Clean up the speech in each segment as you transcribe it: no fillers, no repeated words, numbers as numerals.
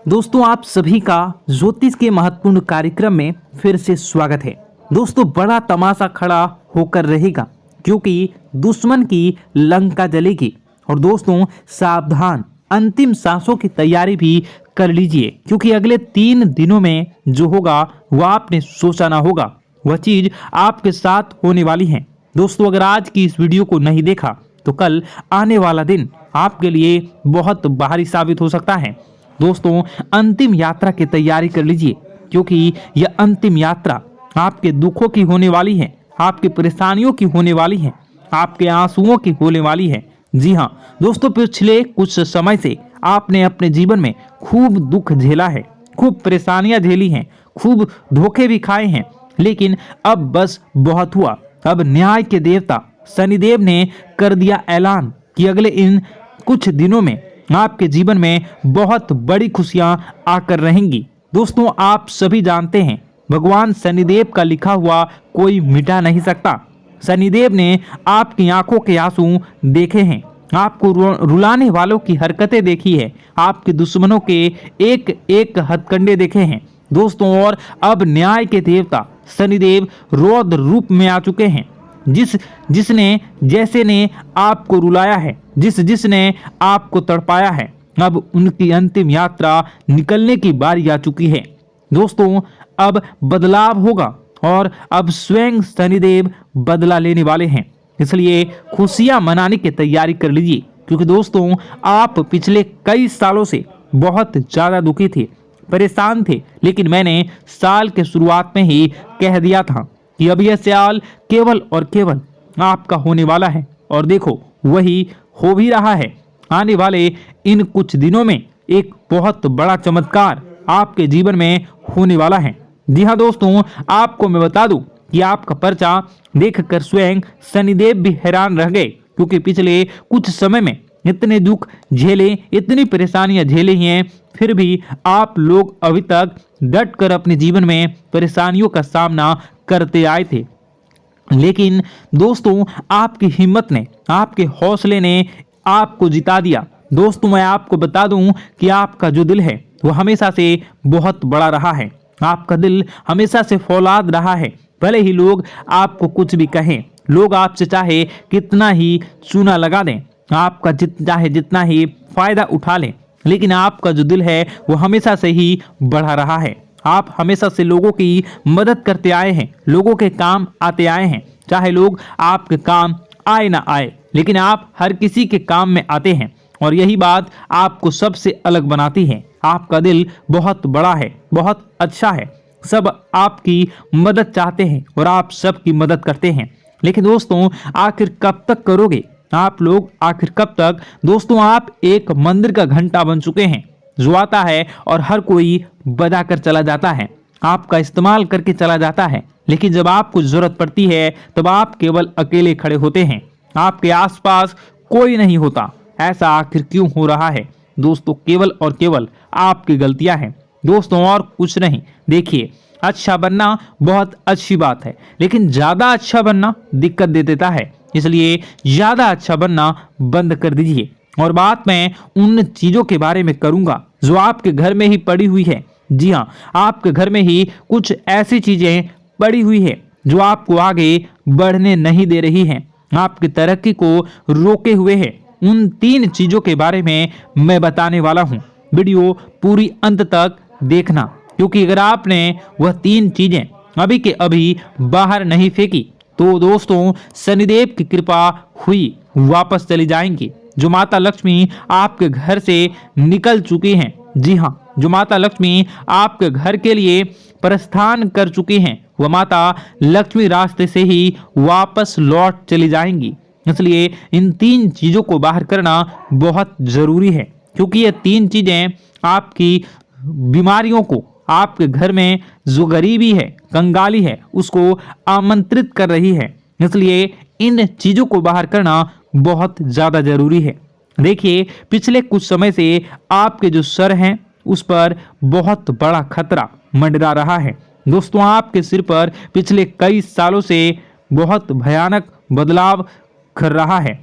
दोस्तों आप सभी का ज्योतिष के महत्वपूर्ण कार्यक्रम में फिर से स्वागत है। दोस्तों बड़ा तमाशा खड़ा होकर रहेगा क्योंकि दुश्मन की लंका जलेगी। और दोस्तों सावधान, अंतिम सांसों की तैयारी भी कर लीजिए क्योंकि अगले 3 दिनों में जो होगा वह आपने सोचा ना होगा, वह चीज आपके साथ होने वाली है। दोस्तों अगर आज की इस वीडियो को नहीं देखा तो कल आने वाला दिन आपके लिए बहुत भारी साबित हो सकता है। दोस्तों अंतिम यात्रा की तैयारी कर लीजिए क्योंकि यह अंतिम यात्रा आपके दुखों की होने वाली है, आपकी परेशानियों की होने वाली है, आपके आंसुओं की होने वाली है। जी हाँ दोस्तों, पिछले कुछ समय से आपने अपने जीवन में खूब दुख झेला है, खूब परेशानियां झेली हैं, खूब धोखे भी खाए हैं, लेकिन अब बस बहुत हुआ। अब न्याय के देवता शनिदेव ने कर दिया ऐलान कि अगले इन कुछ दिनों में आपके जीवन में बहुत बड़ी खुशियां आकर रहेंगी। दोस्तों आप सभी जानते हैं भगवान शनिदेव का लिखा हुआ कोई मिटा नहीं सकता। शनिदेव ने आपकी आंखों के आंसू देखे हैं, आपको रुलाने वालों की हरकतें देखी है, आपके दुश्मनों के एक एक हथकंडे देखे हैं। दोस्तों और अब न्याय के देवता शनिदेव रौद्र रूप में आ चुके हैं। जिसने जैसे ने आपको रुलाया है, जिसने आपको तड़पाया है, अब उनकी अंतिम यात्रा निकलने की बारी आ चुकी है। दोस्तों अब बदलाव होगा और अब स्वयं शनिदेव बदला लेने वाले हैं, इसलिए खुशियां मनाने की तैयारी कर लीजिए क्योंकि दोस्तों आप पिछले कई सालों से बहुत ज्यादा दुखी थे, परेशान थे, लेकिन मैंने साल के शुरुआत में ही कह दिया था कि अब यह साल केवल और केवल आपका होने वाला है और देखो वही हो भी रहा है। आने वाले इन कुछ दिनों में एक बहुत बड़ा चमत्कार आपके जीवन में होने वाला है। जी हाँ दोस्तों, आपको मैं बता दूं कि आपका पर्चा देखकर स्वयं शनिदेव भी हैरान रह गए क्योंकि पिछले कुछ समय में इतने दुख झेले, इतनी परेशानियां झेली हैं, फिर भी आप लोग अभी तक डट कर अपने जीवन में परेशानियों का सामना करते आए थे। लेकिन दोस्तों आपकी हिम्मत ने, आपके हौसले ने आपको जिता दिया। दोस्तों मैं आपको बता दूं कि आपका जो दिल है वो हमेशा से बहुत बड़ा रहा है, आपका दिल हमेशा से फौलाद रहा है। भले ही लोग आपको कुछ भी कहें, लोग आपसे चाहे कितना ही चूना लगा दें, आपका चाहे जितना ही फायदा उठा लें, लेकिन आपका जो दिल है वो हमेशा से ही बढ़ा रहा है। आप हमेशा से लोगों की मदद करते आए हैं, लोगों के काम आते आए हैं, चाहे लोग आपके काम आए ना आए, लेकिन आप हर किसी के काम में आते हैं और यही बात आपको सबसे अलग बनाती है। आपका दिल बहुत बड़ा है, बहुत अच्छा है, सब आपकी मदद चाहते हैं और आप सबकी मदद करते हैं। लेकिन दोस्तों आखिर कब तक करोगे आप लोग, आखिर कब तक? दोस्तों आप एक मंदिर का घंटा बन चुके हैं जो आता है और हर कोई बजा कर चला जाता है, आपका इस्तेमाल करके चला जाता है, लेकिन जब आपको जरूरत पड़ती है तब आप केवल अकेले खड़े होते हैं, आपके आसपास कोई नहीं होता। ऐसा आखिर क्यों हो रहा है? दोस्तों केवल और केवल आपकी गलतियां हैं दोस्तों, और कुछ नहीं। देखिए अच्छा बनना बहुत अच्छी बात है, लेकिन ज्यादा अच्छा बनना दिक्कत दे देता है, इसलिए ज्यादा अच्छा बनना बंद कर दीजिए। और बात मैं उन चीजों के बारे में करूंगा जो आपके घर में ही पड़ी हुई है। जी हाँ, आपके घर में ही कुछ ऐसी चीजें पड़ी हुई है जो आपको आगे बढ़ने नहीं दे रही हैं, आपकी तरक्की को रोके हुए है। उन 3 चीजों के बारे में मैं बताने वाला हूँ, वीडियो पूरी अंत तक देखना क्योंकि अगर आपने वह 3 चीजें अभी के अभी बाहर नहीं फेंकी तो दोस्तों शनिदेव की कृपा हुई वापस चली जाएंगी। जो माता लक्ष्मी आपके घर से निकल चुकी हैं, जी हाँ, जो माता लक्ष्मी आपके घर के लिए प्रस्थान कर चुकी हैं, वह माता लक्ष्मी रास्ते से ही वापस लौट चली जाएंगी। इसलिए इन 3 चीजों को बाहर करना बहुत जरूरी है क्योंकि ये 3 चीजें आपकी बीमारियों को, आपके घर में जो गरीबी है, कंगाली है, उसको आमंत्रित कर रही है। इसलिए इन चीजों को बाहर करना बहुत ज्यादा जरूरी है। देखिए पिछले कुछ समय से आपके जो सर हैं उस पर बहुत बड़ा खतरा मंडरा रहा है। दोस्तों आपके सिर पर पिछले कई सालों से बहुत भयानक बदलाव कर रहा है।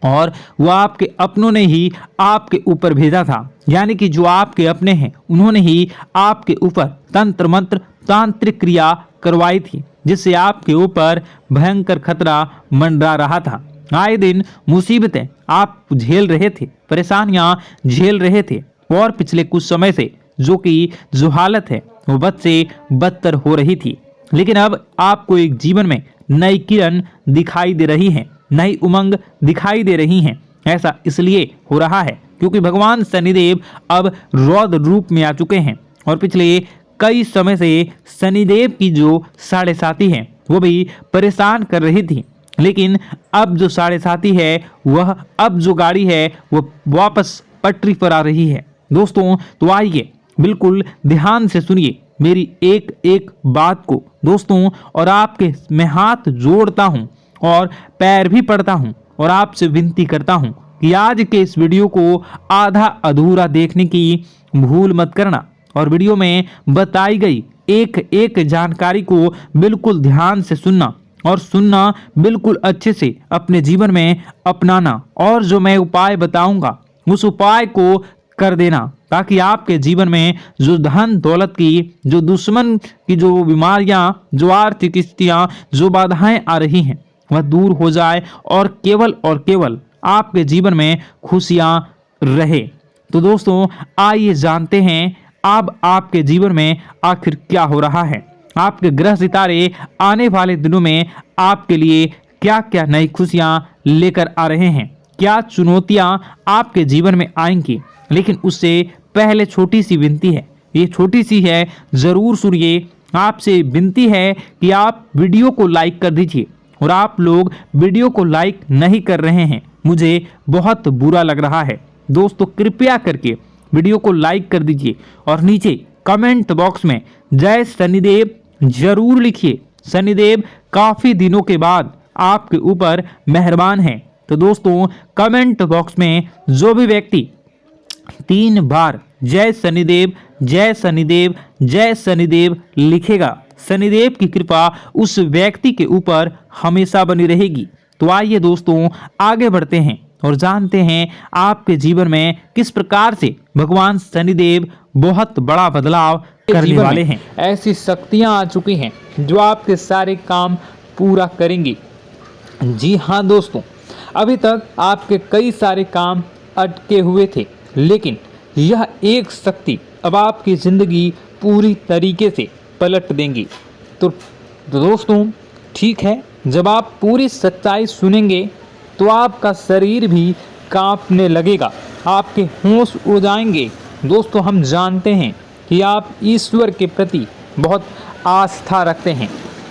और वो आपके अपनों ने ही आपके ऊपर भेजा था, यानी कि जो आपके अपने हैं उन्होंने ही आपके ऊपर तंत्र मंत्र तांत्रिक क्रिया करवाई थी, जिससे आपके ऊपर भयंकर खतरा मंडरा रहा था। आए दिन मुसीबतें आप झेल रहे थे, परेशानियां झेल रहे थे, और पिछले कुछ समय से जो हालत है वो बद से बदतर हो रही थी। लेकिन अब आपको एक जीवन में नई किरण दिखाई दे रही है, नई उमंग दिखाई दे रही हैं। ऐसा इसलिए हो रहा है क्योंकि भगवान शनिदेव अब रौद्र रूप में आ चुके हैं, और पिछले कई समय से शनिदेव की जो साढ़े साथी है वो भी परेशान कर रही थी। लेकिन अब जो साढ़े साथी है वह, अब जो गाड़ी है वो वापस पटरी पर आ रही है। दोस्तों तो आइए बिल्कुल ध्यान से सुनिए मेरी एक एक बात को दोस्तों, और आपके मैं हाथ जोड़ता हूं और पैर भी पड़ता हूं और आपसे विनती करता हूं कि आज के इस वीडियो को आधा अधूरा देखने की भूल मत करना, और वीडियो में बताई गई एक एक जानकारी को बिल्कुल ध्यान से सुनना, और सुनना बिल्कुल अच्छे से अपने जीवन में अपनाना, और जो मैं उपाय बताऊंगा उस उपाय को कर देना, ताकि आपके जीवन में जो धन दौलत की, जो दुश्मन की जो बीमारियां, जो आर्थिक स्थितियां, जो बाधाएं आ रही हैं वह दूर हो जाए, और केवल आपके जीवन में खुशियां रहे। तो दोस्तों आइए जानते हैं अब आपके जीवन में आखिर क्या हो रहा है। आपके ग्रह सितारे आने वाले दिनों में आपके लिए क्या क्या नई खुशियां लेकर आ रहे हैं, क्या चुनौतियां आपके जीवन में आएंगी। लेकिन उससे पहले छोटी सी विनती है, ये छोटी सी है, जरूर सुनिए। आपसे विनती है कि आप वीडियो को लाइक कर दीजिए, और आप लोग वीडियो को लाइक नहीं कर रहे हैं, मुझे बहुत बुरा लग रहा है। दोस्तों कृपया करके वीडियो को लाइक कर दीजिए, और नीचे कमेंट बॉक्स में जय शनिदेव जरूर लिखिए। शनिदेव काफी दिनों के बाद आपके ऊपर मेहरबान हैं। तो दोस्तों कमेंट बॉक्स में जो भी व्यक्ति 3 बार जय शनिदेव जय शनिदेव जय शनिदेव लिखेगा, शनिदेव की कृपा उस व्यक्ति के ऊपर हमेशा बनी रहेगी। तो आइए दोस्तों आगे बढ़ते हैं और जानते हैं आपके जीवन में किस प्रकार से भगवान शनिदेव बहुत बड़ा बदलाव करने वाले हैं। ऐसी शक्तियां आ चुकी हैं जो आपके सारे काम पूरा करेंगी। जी हाँ दोस्तों, अभी तक आपके कई सारे काम अटके हुए थे, लेकिन यह एक शक्ति अब आपकी ज़िंदगी पूरी तरीके से पलट देंगी। तो दोस्तों ठीक है, जब आप पूरी सच्चाई सुनेंगे तो आपका शरीर भी कांपने लगेगा, आपके होश उड़ जाएंगे। दोस्तों हम जानते हैं कि आप ईश्वर के प्रति बहुत आस्था रखते हैं,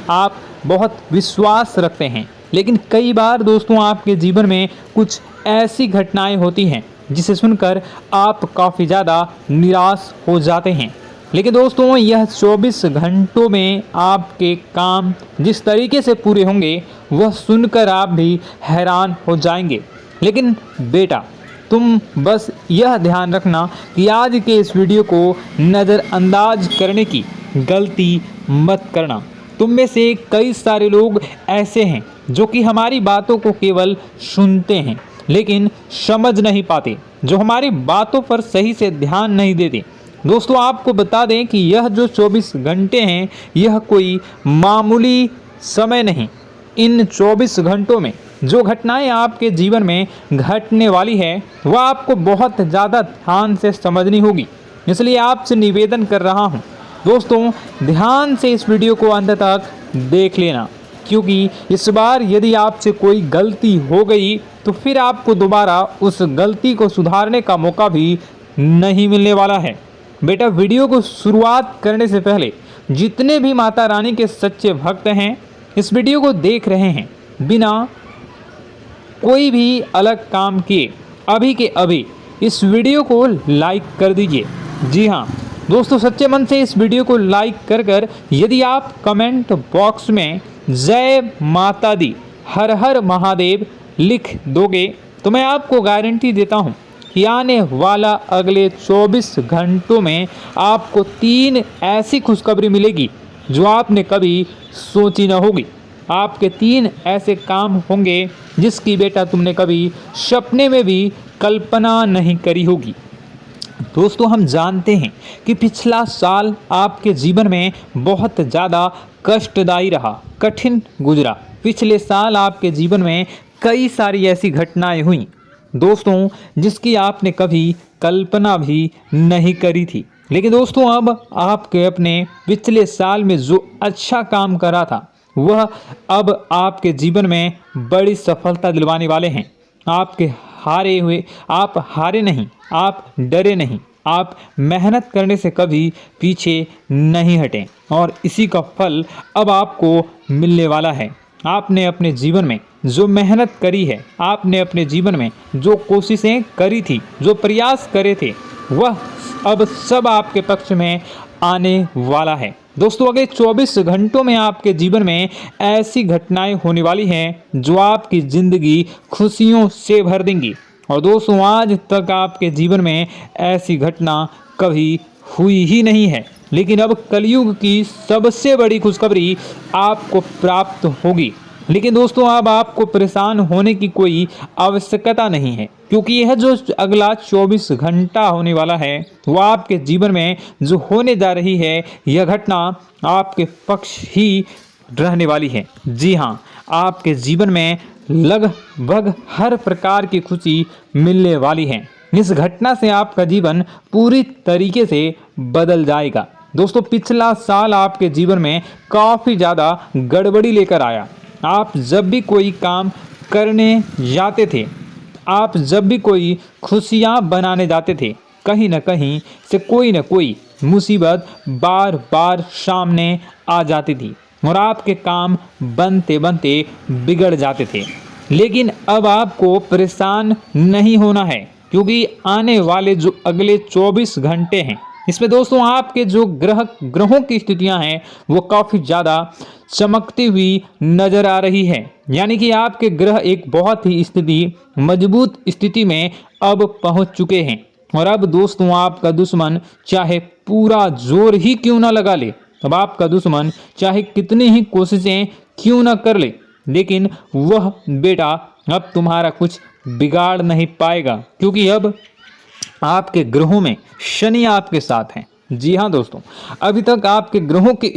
आप बहुत विश्वास रखते हैं, लेकिन कई बार दोस्तों आपके जीवन में कुछ ऐसी घटनाएं होती हैं जिसे सुनकर आप काफ़ी ज़्यादा निराश हो जाते हैं। लेकिन दोस्तों यह 24 घंटों में आपके काम जिस तरीके से पूरे होंगे वह सुनकर आप भी हैरान हो जाएंगे। लेकिन बेटा तुम बस यह ध्यान रखना कि आज के इस वीडियो को नज़रअंदाज करने की गलती मत करना। तुम में से कई सारे लोग ऐसे हैं जो कि हमारी बातों को केवल सुनते हैं लेकिन समझ नहीं पाते, जो हमारी बातों पर सही से ध्यान नहीं देते। दोस्तों आपको बता दें कि यह जो 24 घंटे हैं यह कोई मामूली समय नहीं। इन 24 घंटों में जो घटनाएं आपके जीवन में घटने वाली है वह आपको बहुत ज़्यादा ध्यान से समझनी होगी। इसलिए आपसे निवेदन कर रहा हूं दोस्तों, ध्यान से इस वीडियो को अंत तक देख लेना, क्योंकि इस बार यदि आपसे कोई गलती हो गई तो फिर आपको दोबारा उस गलती को सुधारने का मौका भी नहीं मिलने वाला है। बेटा वीडियो को शुरुआत करने से पहले जितने भी माता रानी के सच्चे भक्त हैं इस वीडियो को देख रहे हैं, बिना कोई भी अलग काम किए अभी के अभी इस वीडियो को लाइक कर दीजिए। जी हाँ दोस्तों, सच्चे मन से इस वीडियो को लाइक कर यदि आप कमेंट बॉक्स में जय माता दी हर हर महादेव लिख दोगे तो मैं आपको गारंटी देता हूँ कि आने वाला अगले 24 घंटों में आपको 3 ऐसी खुशखबरी मिलेगी जो आपने कभी सोची न होगी। आपके 3 ऐसे काम होंगे जिसकी बेटा तुमने कभी सपने में भी कल्पना नहीं करी होगी। दोस्तों, हम जानते हैं कि पिछला साल आपके जीवन में बहुत ज़्यादा कष्टदायी रहा, कठिन गुजरा। पिछले साल आपके जीवन में कई सारी ऐसी घटनाएं हुई दोस्तों, जिसकी आपने कभी कल्पना भी नहीं करी थी। लेकिन दोस्तों, अब आपके अपने पिछले साल में जो अच्छा काम करा था वह अब आपके जीवन में बड़ी सफलता दिलवाने वाले हैं। आप हारे नहीं, आप डरे नहीं, आप मेहनत करने से कभी पीछे नहीं हटें और इसी का फल अब आपको मिलने वाला है। आपने अपने जीवन में जो मेहनत करी है, आपने अपने जीवन में जो कोशिशें करी थी, जो प्रयास करे थे, वह अब सब आपके पक्ष में आने वाला है। दोस्तों, अगले 24 घंटों में आपके जीवन में ऐसी घटनाएं होने वाली हैं जो आपकी ज़िंदगी खुशियों से भर देंगी। और दोस्तों, आज तक आपके जीवन में ऐसी घटना कभी हुई ही नहीं है, लेकिन अब कलयुग की सबसे बड़ी खुशखबरी आपको प्राप्त होगी। लेकिन दोस्तों, अब आपको परेशान होने की कोई आवश्यकता नहीं है, क्योंकि यह जो अगला 24 घंटा होने वाला है वह आपके जीवन में जो होने जा रही है यह घटना आपके पक्ष ही रहने वाली है। जी हाँ, आपके जीवन में लगभग हर प्रकार की खुशी मिलने वाली है। इस घटना से आपका जीवन पूरी तरीके से बदल जाएगा। दोस्तों, पिछला साल आपके जीवन में काफ़ी ज़्यादा गड़बड़ी लेकर आया। आप जब भी कोई काम करने जाते थे, आप जब भी कोई खुशियाँ बनाने जाते थे, कहीं न कहीं से कोई न कोई मुसीबत बार बार सामने आ जाती थी और आपके काम बनते बनते बिगड़ जाते थे। लेकिन अब आपको परेशान नहीं होना है, क्योंकि आने वाले जो अगले 24 घंटे हैं इसमें दोस्तों आपके जो ग्रहों की स्थितियां हैं वो काफ़ी ज़्यादा चमकती हुई नज़र आ रही है। यानी कि आपके ग्रह एक बहुत ही मजबूत स्थिति में अब पहुंच चुके हैं। और अब दोस्तों, आपका दुश्मन चाहे पूरा जोर ही क्यों ना लगा ले, अब आपका दुश्मन चाहे कितनी ही कोशिशें क्यों ना कर ले, लेकिन वह बेटा अब तुम्हारा कुछ बिगाड़ नहीं पाएगा, क्योंकि अब आपके ग्रहों में शनि आपके साथ हैं। जी हाँ दोस्तों, अभी तक आपके ग्रहों की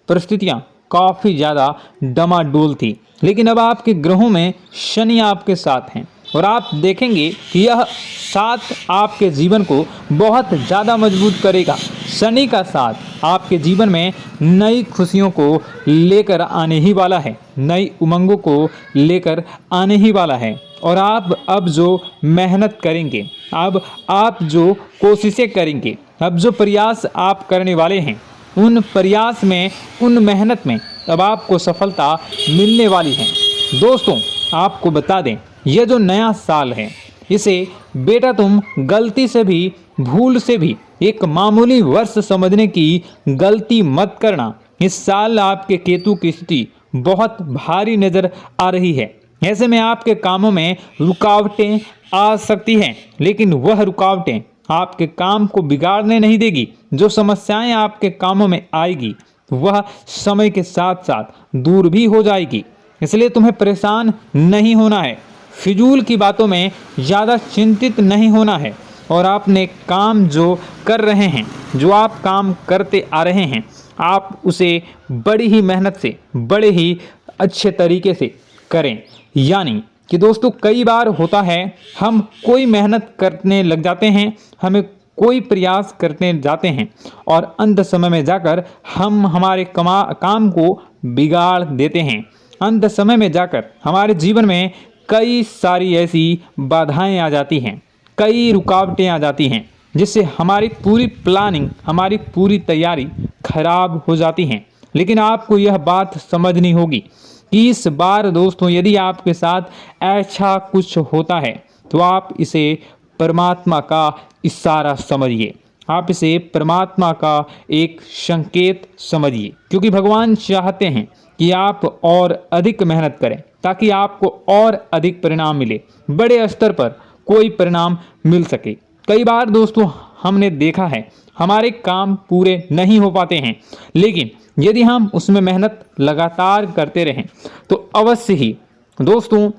परिस्थितियाँ काफ़ी ज़्यादा डमाडोल थी, लेकिन अब आपके ग्रहों में शनि आपके साथ हैं और आप देखेंगे कि यह साथ आपके जीवन को बहुत ज़्यादा मजबूत करेगा। शनि का साथ आपके जीवन में नई खुशियों को लेकर आने ही वाला है, नई उमंगों को लेकर आने ही वाला है। और आप अब जो मेहनत करेंगे, अब आप जो कोशिशें करेंगे, अब जो प्रयास आप करने वाले हैं, उन प्रयास में, उन मेहनत में अब आपको सफलता मिलने वाली है। दोस्तों, आपको बता दें, यह जो नया साल है इसे बेटा तुम गलती से भी, भूल से भी एक मामूली वर्ष समझने की गलती मत करना। इस साल आपके केतु की स्थिति बहुत भारी नज़र आ रही है। ऐसे में आपके कामों में रुकावटें आ सकती हैं, लेकिन वह रुकावटें आपके काम को बिगाड़ने नहीं देगी। जो समस्याएं आपके कामों में आएगी वह समय के साथ साथ दूर भी हो जाएगी। इसलिए तुम्हें परेशान नहीं होना है, फिजूल की बातों में ज़्यादा चिंतित नहीं होना है। और आपने काम जो कर रहे हैं, जो आप काम करते आ रहे हैं, आप उसे बड़ी ही मेहनत से, बड़े ही अच्छे तरीके से करें। यानी कि दोस्तों, कई बार होता है हम कोई मेहनत करने लग जाते हैं, हमें कोई प्रयास करने जाते हैं और अंत समय में जाकर हम हमारे काम को बिगाड़ देते हैं। अंत समय में जाकर हमारे जीवन में कई सारी ऐसी बाधाएं आ जाती हैं, कई रुकावटें आ जाती हैं, जिससे हमारी पूरी प्लानिंग, हमारी पूरी तैयारी खराब हो जाती हैं। लेकिन आपको यह बात समझनी होगी कि इस बार दोस्तों, यदि आपके साथ ऐसा कुछ होता है तो आप इसे परमात्मा का इशारा समझिए, आप इसे परमात्मा का एक संकेत समझिए, क्योंकि भगवान चाहते हैं कि आप और अधिक मेहनत करें ताकि आपको और अधिक परिणाम मिले, बड़े स्तर पर कोई परिणाम मिल सके। कई बार दोस्तों, हमने देखा है हमारे काम पूरे नहीं हो पाते हैं, लेकिन यदि हम उसमें मेहनत लगातार करते रहें तो अवश्य ही दोस्तों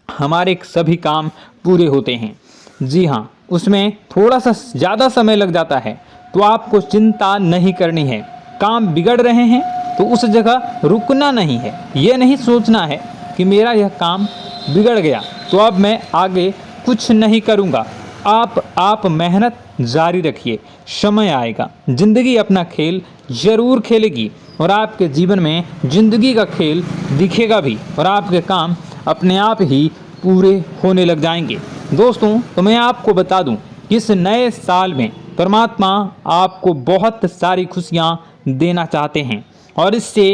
हमारे सभी काम पूरे होते हैं। जी हाँ, उसमें थोड़ा सा ज़्यादा समय लग जाता है तो आपको चिंता नहीं करनी है। काम बिगड़ रहे हैं तो उस जगह रुकना नहीं है, ये नहीं सोचना है कि मेरा यह काम बिगड़ गया तो अब मैं आगे कुछ नहीं करूँगा। आप मेहनत जारी रखिए, समय आएगा, ज़िंदगी अपना खेल ज़रूर खेलेगी और आपके जीवन में ज़िंदगी का खेल दिखेगा भी और आपके काम अपने आप ही पूरे होने लग जाएंगे। दोस्तों तो मैं आपको बता दूं कि इस नए साल में परमात्मा आपको बहुत सारी खुशियां देना चाहते हैं और इससे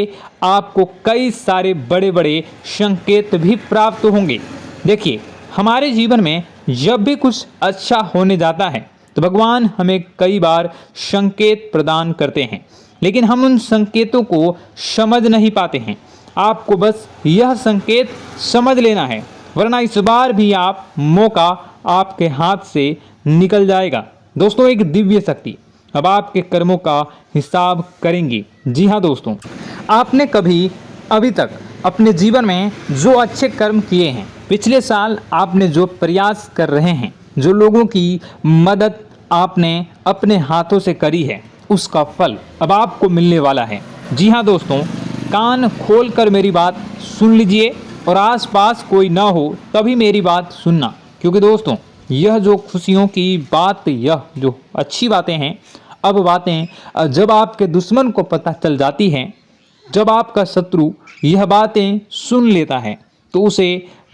आपको कई सारे बड़े बड़े संकेत भी प्राप्त होंगे। देखिए, हमारे जीवन में जब भी कुछ अच्छा होने जाता है तो भगवान हमें कई बार संकेत प्रदान करते हैं, लेकिन हम उन संकेतों को समझ नहीं पाते हैं। आपको बस यह संकेत समझ लेना है, वरना इस बार भी आप मौका आपके हाथ से निकल जाएगा। दोस्तों, एक दिव्य शक्ति अब आपके कर्मों का हिसाब करेंगी। जी हाँ दोस्तों, आपने कभी अभी तक अपने जीवन में जो अच्छे कर्म किए हैं, पिछले साल आपने जो प्रयास कर रहे हैं, जो लोगों की मदद आपने अपने हाथों से करी है, उसका फल अब आपको मिलने वाला है। जी हाँ दोस्तों, कान खोलकर मेरी बात सुन लीजिए और आसपास कोई ना हो तभी मेरी बात सुनना, क्योंकि दोस्तों यह जो खुशियों की बात, यह जो अच्छी बातें हैं, अब बातें जब आपके दुश्मन को पता चल जाती हैं, जब आपका शत्रु यह बातें सुन लेता है तो उसे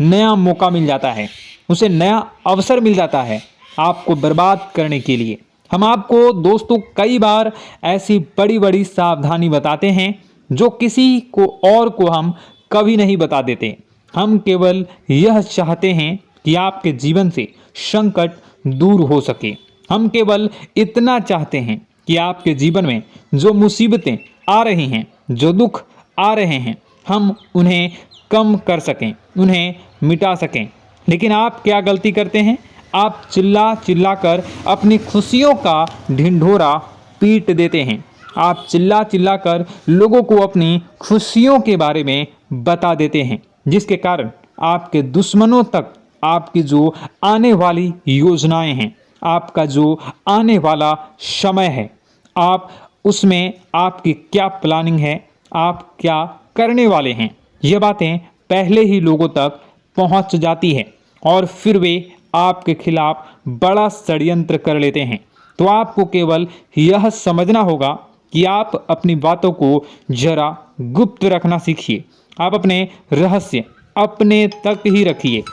नया मौका मिल जाता है, उसे नया अवसर मिल जाता है आपको बर्बाद करने के लिए। हम आपको दोस्तों कई बार ऐसी बड़ी बड़ी सावधानी बताते हैं जो किसी को और को हम कभी नहीं बता देते। हम केवल यह चाहते हैं कि आपके जीवन से संकट दूर हो सके। हम केवल इतना चाहते हैं कि आपके जीवन में जो मुसीबतें आ रही हैं, जो दुख आ रहे हैं, हम उन्हें कम कर सकें, उन्हें मिटा सकें। लेकिन आप क्या गलती करते हैं? आप चिल्ला चिल्ला कर अपनी खुशियों का ढिंढोरा पीट देते हैं। आप चिल्ला चिल्ला कर लोगों को अपनी खुशियों के बारे में बता देते हैं, जिसके कारण आपके दुश्मनों तक आपकी जो आने वाली योजनाएं हैं, आपका जो आने वाला समय है, आप उसमें आपकी क्या प्लानिंग है, आप क्या करने वाले हैं, ये बातें पहले ही लोगों तक पहुंच जाती है और फिर वे आपके खिलाफ बड़ा षड्यंत्र कर लेते हैं। तो आपको केवल यह समझना होगा कि आप अपनी बातों को जरा गुप्त रखना सीखिए। आप अपने रहस्य अपने तक ही रखिए।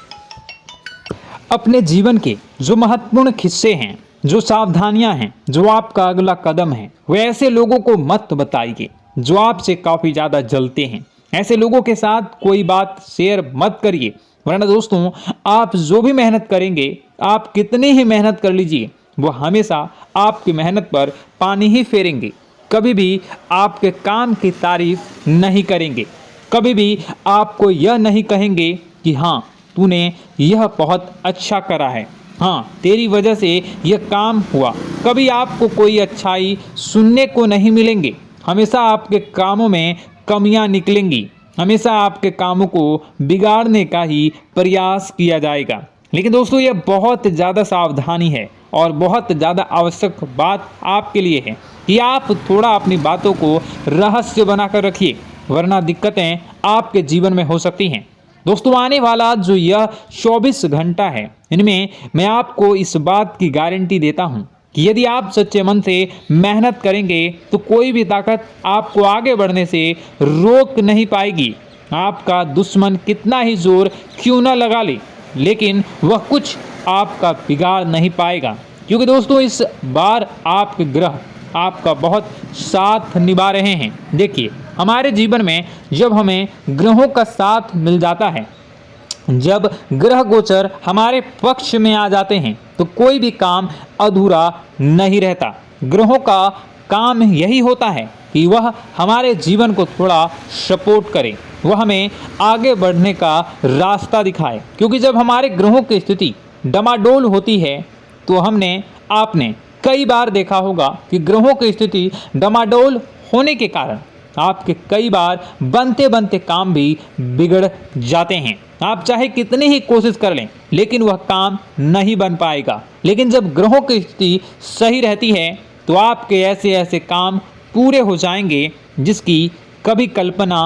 अपने जीवन के जो महत्वपूर्ण किस्से हैं, जो सावधानियां हैं, जो आपका अगला कदम है, वे ऐसे लोगों को मत बताइए जो आपसे काफ़ी ज़्यादा जलते हैं। ऐसे लोगों के साथ कोई बात शेयर मत करिए, वरना दोस्तों आप जो भी मेहनत करेंगे, आप कितनी ही मेहनत कर लीजिए, वो हमेशा आपकी मेहनत पर पानी ही फेरेंगे। कभी भी आपके काम की तारीफ नहीं करेंगे, कभी भी आपको यह नहीं कहेंगे कि हाँ तूने यह बहुत अच्छा करा है, हाँ तेरी वजह से यह काम हुआ। कभी आपको कोई अच्छाई सुनने को नहीं मिलेंगे। हमेशा आपके कामों में कमियां निकलेंगी, हमेशा आपके कामों को बिगाड़ने का ही प्रयास किया जाएगा। लेकिन दोस्तों यह बहुत ज़्यादा सावधानी है और बहुत ज़्यादा आवश्यक बात आपके लिए है कि आप थोड़ा अपनी बातों को रहस्य बनाकर रखिए, वरना दिक्कतें आपके जीवन में हो सकती हैं। दोस्तों आने वाला जो यह 24 घंटा है, इनमें मैं आपको इस बात की गारंटी देता हूँ कि यदि आप सच्चे मन से मेहनत करेंगे तो कोई भी ताकत आपको आगे बढ़ने से रोक नहीं पाएगी। आपका दुश्मन कितना ही जोर क्यों न लगा ले, लेकिन वह कुछ आपका बिगाड़ नहीं पाएगा, क्योंकि दोस्तों इस बार आपके ग्रह आपका बहुत साथ निभा रहे हैं। देखिए, हमारे जीवन में जब हमें ग्रहों का साथ मिल जाता है, जब ग्रह गोचर हमारे पक्ष में आ जाते हैं, तो कोई भी काम अधूरा नहीं रहता। ग्रहों का काम यही होता है कि वह हमारे जीवन को थोड़ा सपोर्ट करे, वह हमें आगे बढ़ने का रास्ता दिखाए। क्योंकि जब हमारे ग्रहों की स्थिति डमाडोल होती है तो आपने कई बार देखा होगा कि ग्रहों की स्थिति डमाडोल होने के कारण आपके कई बार बनते बनते काम भी बिगड़ जाते हैं। आप चाहे कितनी ही कोशिश कर लें लेकिन वह काम नहीं बन पाएगा। लेकिन जब ग्रहों की स्थिति सही रहती है तो आपके ऐसे ऐसे काम पूरे हो जाएंगे जिसकी कभी कल्पना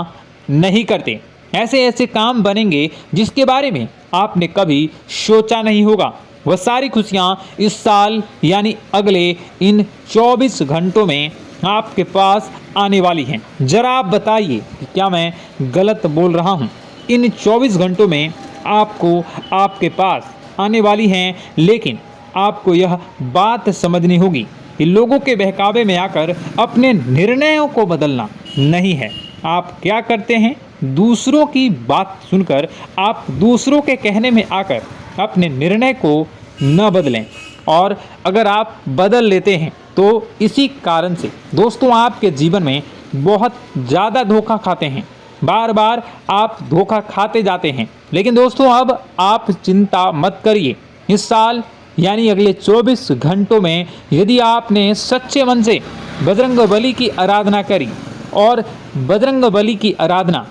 नहीं करते। ऐसे ऐसे काम बनेंगे जिसके बारे में आपने कभी सोचा नहीं होगा। वह सारी खुशियाँ इस साल यानी अगले इन 24 घंटों में आपके पास आने वाली हैं। जरा आप बताइए कि क्या मैं गलत बोल रहा हूँ? इन 24 घंटों में आपको आपके पास आने वाली हैं, लेकिन आपको यह बात समझनी होगी कि लोगों के बहकावे में आकर अपने निर्णयों को बदलना नहीं है। आप क्या करते हैं? दूसरों की बात सुनकर आप दूसरों के कहने में आकर अपने निर्णय को न बदलें, और अगर आप बदल लेते हैं तो इसी कारण से दोस्तों आपके जीवन में बहुत ज़्यादा धोखा खाते हैं। बार बार आप धोखा खाते जाते हैं। लेकिन दोस्तों अब आप चिंता मत करिए। इस साल यानी अगले 24 घंटों में यदि आपने सच्चे मन से बजरंगबली की आराधना करी, और बजरंगबली की आराधना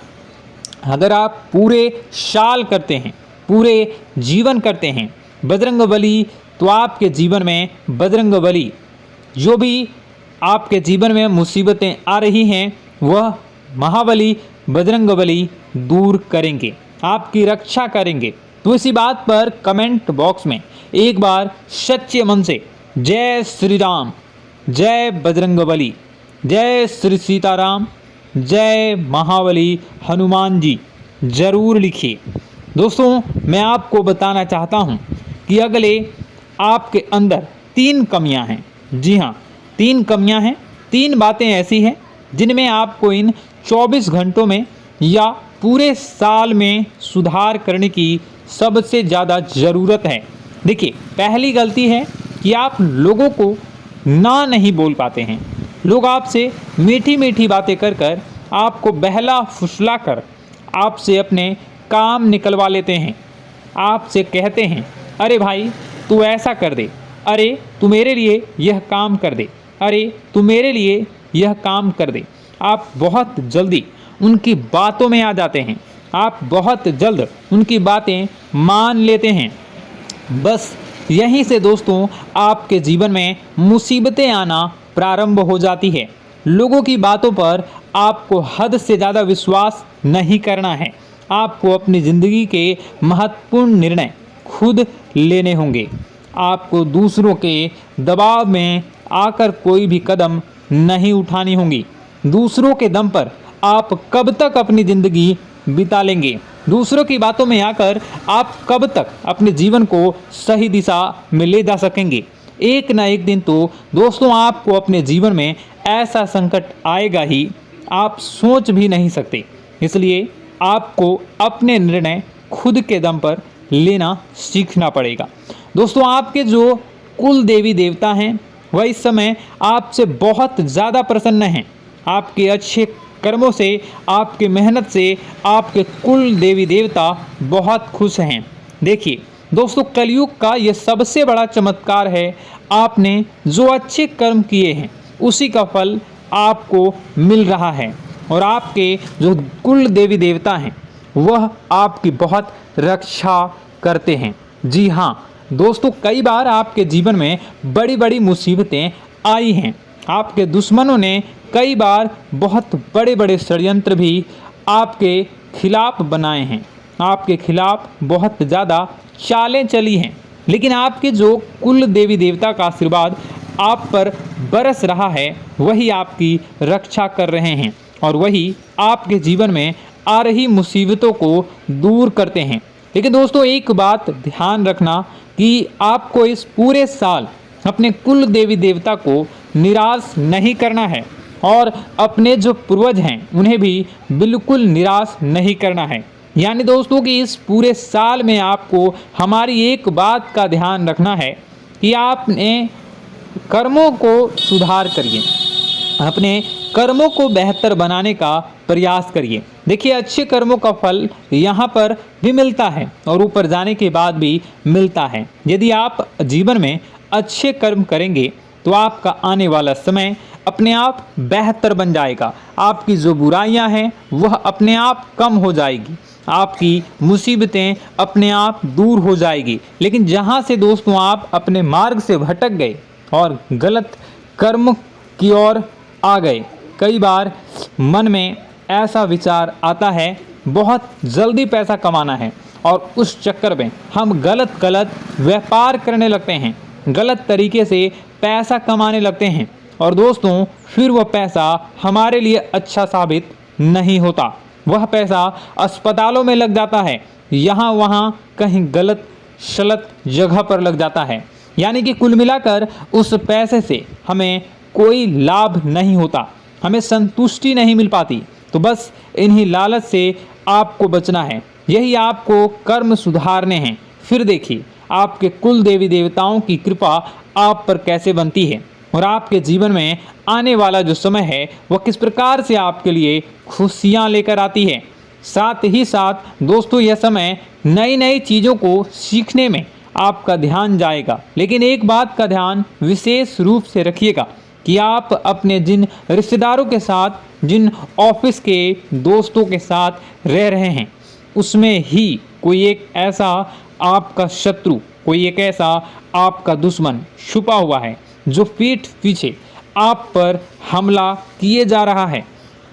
अगर आप पूरे साल करते हैं, पूरे जीवन करते हैं बजरंगबली, तो आपके जीवन में बजरंगबली जो भी आपके जीवन में मुसीबतें आ रही हैं वह महाबली बजरंगबली दूर करेंगे, आपकी रक्षा करेंगे। तो इसी बात पर कमेंट बॉक्स में एक बार सच्चे मन से जय श्री राम, जय बजरंगबली, जय श्री सीताराम, जय महाबली हनुमान जी जरूर लिखिए। दोस्तों मैं आपको बताना चाहता हूं कि अगले आपके अंदर 3 कमियां हैं। जी हाँ, 3 कमियां हैं। 3 बातें ऐसी हैं जिनमें आपको इन 24 घंटों में या पूरे साल में सुधार करने की सबसे ज़्यादा ज़रूरत है। देखिए, पहली गलती है कि आप लोगों को ना नहीं बोल पाते हैं। लोग आपसे मीठी मीठी बातें कर कर आपको बहला फुसला कर आपसे अपने काम निकलवा लेते हैं। आपसे कहते हैं, अरे भाई तू ऐसा कर दे, अरे तू मेरे लिए यह काम कर दे, अरे तू मेरे लिए यह काम कर दे। आप बहुत जल्दी उनकी बातों में आ जाते हैं। आप बहुत जल्द उनकी बातें मान लेते हैं। बस यहीं से दोस्तों आपके जीवन में मुसीबतें आना प्रारंभ हो जाती है। लोगों की बातों पर आपको हद से ज़्यादा विश्वास नहीं करना है। आपको अपनी ज़िंदगी के महत्वपूर्ण निर्णय खुद लेने होंगे। आपको दूसरों के दबाव में आकर कोई भी कदम नहीं उठानी होगी। दूसरों के दम पर आप कब तक अपनी ज़िंदगी बिता लेंगे? दूसरों की बातों में आकर आप कब तक अपने जीवन को सही दिशा में ले जा सकेंगे? एक ना एक दिन तो दोस्तों आपको अपने जीवन में ऐसा संकट आएगा ही, आप सोच भी नहीं सकते। इसलिए आपको अपने निर्णय खुद के दम पर लेना सीखना पड़ेगा। दोस्तों आपके जो कुल देवी देवता हैं वह इस समय आपसे बहुत ज़्यादा प्रसन्न हैं। आपके अच्छे कर्मों से, आपके मेहनत से आपके कुल देवी देवता बहुत खुश हैं। देखिए दोस्तों, कलयुग का ये सबसे बड़ा चमत्कार है। आपने जो अच्छे कर्म किए हैं उसी का फल आपको मिल रहा है, और आपके जो कुल देवी देवता हैं वह आपकी बहुत रक्षा करते हैं। जी हाँ दोस्तों, कई बार आपके जीवन में बड़ी बड़ी मुसीबतें आई हैं। आपके दुश्मनों ने कई बार बहुत बड़े बड़े षड्यंत्र भी आपके खिलाफ बनाए हैं। आपके खिलाफ बहुत ज़्यादा चालें चली हैं, लेकिन आपके जो कुल देवी देवता का आशीर्वाद आप पर बरस रहा है वही आपकी रक्षा कर रहे हैं, और वही आपके जीवन में आ रही मुसीबतों को दूर करते हैं। लेकिन दोस्तों एक बात ध्यान रखना कि आपको इस पूरे साल अपने कुल देवी देवता को निराश नहीं करना है, और अपने जो पूर्वज हैं उन्हें भी बिल्कुल निराश नहीं करना है। यानी दोस्तों कि इस पूरे साल में आपको हमारी एक बात का ध्यान रखना है कि आपने कर्मों को सुधार करिए, अपने कर्मों को बेहतर बनाने का प्रयास करिए। देखिए, अच्छे कर्मों का फल यहाँ पर भी मिलता है और ऊपर जाने के बाद भी मिलता है। यदि आप जीवन में अच्छे कर्म करेंगे तो आपका आने वाला समय अपने आप बेहतर बन जाएगा। आपकी जो बुराइयां हैं वह अपने आप कम हो जाएगी, आपकी मुसीबतें अपने आप दूर हो जाएगी। लेकिन जहां से दोस्तों आप अपने मार्ग से भटक गए और गलत कर्म की ओर आ गए, कई बार मन में ऐसा विचार आता है बहुत जल्दी पैसा कमाना है, और उस चक्कर में हम गलत व्यापार करने लगते हैं, गलत तरीके से पैसा कमाने लगते हैं, और दोस्तों फिर वह पैसा हमारे लिए अच्छा साबित नहीं होता। वह पैसा अस्पतालों में लग जाता है, यहाँ वहाँ कहीं गलत शलत जगह पर लग जाता है। यानी कि कुल मिलाकर उस पैसे से हमें कोई लाभ नहीं होता, हमें संतुष्टि नहीं मिल पाती। तो बस इन्हीं लालच से आपको बचना है, यही आपको कर्म सुधारने हैं। फिर देखिए आपके कुल देवी देवताओं की कृपा आप पर कैसे बनती है, और आपके जीवन में आने वाला जो समय है वह किस प्रकार से आपके लिए खुशियाँ लेकर आती है। साथ ही साथ दोस्तों यह समय नई नई चीज़ों को सीखने में आपका ध्यान जाएगा। लेकिन एक बात का ध्यान विशेष रूप से रखिएगा कि आप अपने जिन रिश्तेदारों के साथ, जिन ऑफिस के दोस्तों के साथ रह रहे हैं, उसमें ही कोई एक ऐसा आपका शत्रु, कोई एक ऐसा आपका दुश्मन छुपा हुआ है जो पीठ पीछे आप पर हमला किए जा रहा है,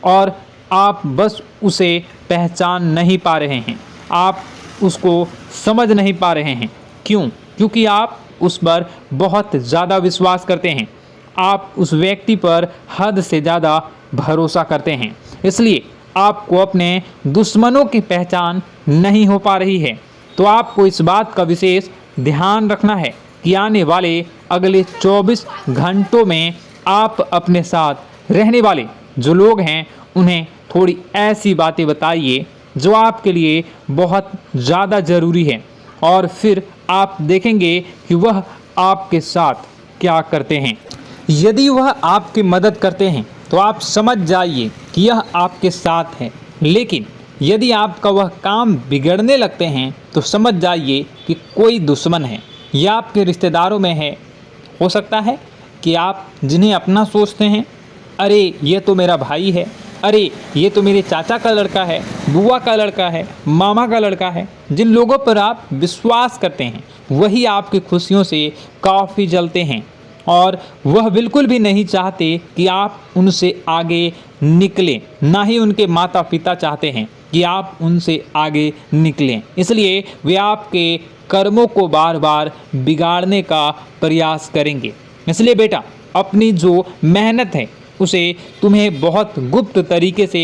और आप बस उसे पहचान नहीं पा रहे हैं, आप उसको समझ नहीं पा रहे हैं। क्यों? क्योंकि आप उस पर बहुत ज़्यादा विश्वास करते हैं, आप उस व्यक्ति पर हद से ज़्यादा भरोसा करते हैं, इसलिए आपको अपने दुश्मनों की पहचान नहीं हो पा रही है। तो आपको इस बात का विशेष ध्यान रखना है कि आने वाले अगले 24 घंटों में आप अपने साथ रहने वाले जो लोग हैं उन्हें थोड़ी ऐसी बातें बताइए जो आपके लिए बहुत ज़्यादा ज़रूरी है, और फिर आप देखेंगे कि वह आपके साथ क्या करते हैं। यदि वह आपकी मदद करते हैं तो आप समझ जाइए कि यह आपके साथ है, लेकिन यदि आपका वह काम बिगड़ने लगते हैं तो समझ जाइए कि कोई दुश्मन है, या आपके रिश्तेदारों में है। हो सकता है कि आप जिन्हें अपना सोचते हैं, अरे ये तो मेरा भाई है, अरे ये तो मेरे चाचा का लड़का है, बुआ का लड़का है, मामा का लड़का है, जिन लोगों पर आप विश्वास करते हैं वही आपकी खुशियों से काफ़ी जलते हैं, और वह बिल्कुल भी नहीं चाहते कि आप उनसे आगे निकलें, ना ही उनके माता पिता चाहते हैं कि आप उनसे आगे निकलें। इसलिए वे आपके कर्मों को बार बार बिगाड़ने का प्रयास करेंगे। इसलिए बेटा अपनी जो मेहनत है उसे तुम्हें बहुत गुप्त तरीके से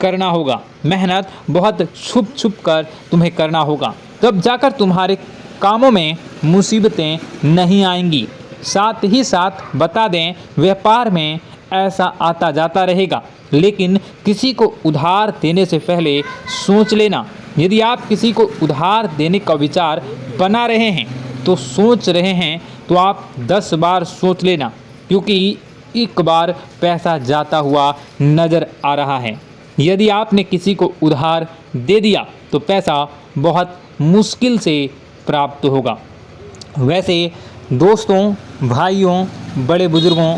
करना होगा, मेहनत बहुत छुप छुप कर तुम्हें करना होगा, तब जाकर तुम्हारे कामों में मुसीबतें नहीं आएंगी। साथ ही साथ बता दें, व्यापार में ऐसा आता जाता रहेगा, लेकिन किसी को उधार देने से पहले सोच लेना। यदि आप किसी को उधार देने का विचार बना रहे हैं तो सोच रहे हैं तो आप 10 बार सोच लेना, क्योंकि एक बार पैसा जाता हुआ नज़र आ रहा है। यदि आपने किसी को उधार दे दिया तो पैसा बहुत मुश्किल से प्राप्त होगा। वैसे दोस्तों, भाइयों, बड़े बुजुर्गों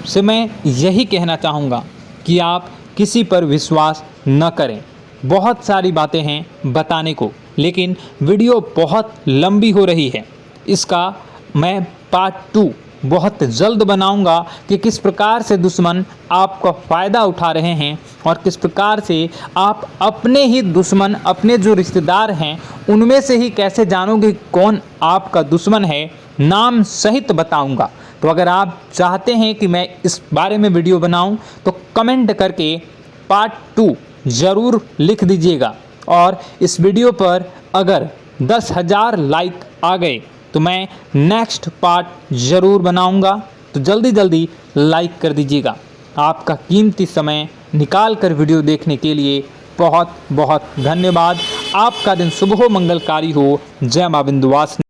से मैं यही कहना चाहूँगा कि आप किसी पर विश्वास न करें। बहुत सारी बातें हैं बताने को, लेकिन वीडियो बहुत लंबी हो रही है। इसका मैं पार्ट 2 बहुत जल्द बनाऊंगा कि किस प्रकार से दुश्मन आपका फ़ायदा उठा रहे हैं और किस प्रकार से आप अपने ही दुश्मन, अपने जो रिश्तेदार हैं उनमें से ही कैसे जानोगे कौन आपका दुश्मन है, नाम सहित बताऊंगा। तो अगर आप चाहते हैं कि मैं इस बारे में वीडियो बनाऊं तो कमेंट करके पार्ट 2 ज़रूर लिख दीजिएगा, और इस वीडियो पर अगर 10,000 लाइक आ गए तो मैं नेक्स्ट पार्ट ज़रूर बनाऊंगा। तो जल्दी जल्दी लाइक कर दीजिएगा। आपका कीमती समय निकाल कर वीडियो देखने के लिए बहुत बहुत धन्यवाद। आपका दिन शुभ हो, मंगलकारी हो। जय मां विंध्यवासिनी।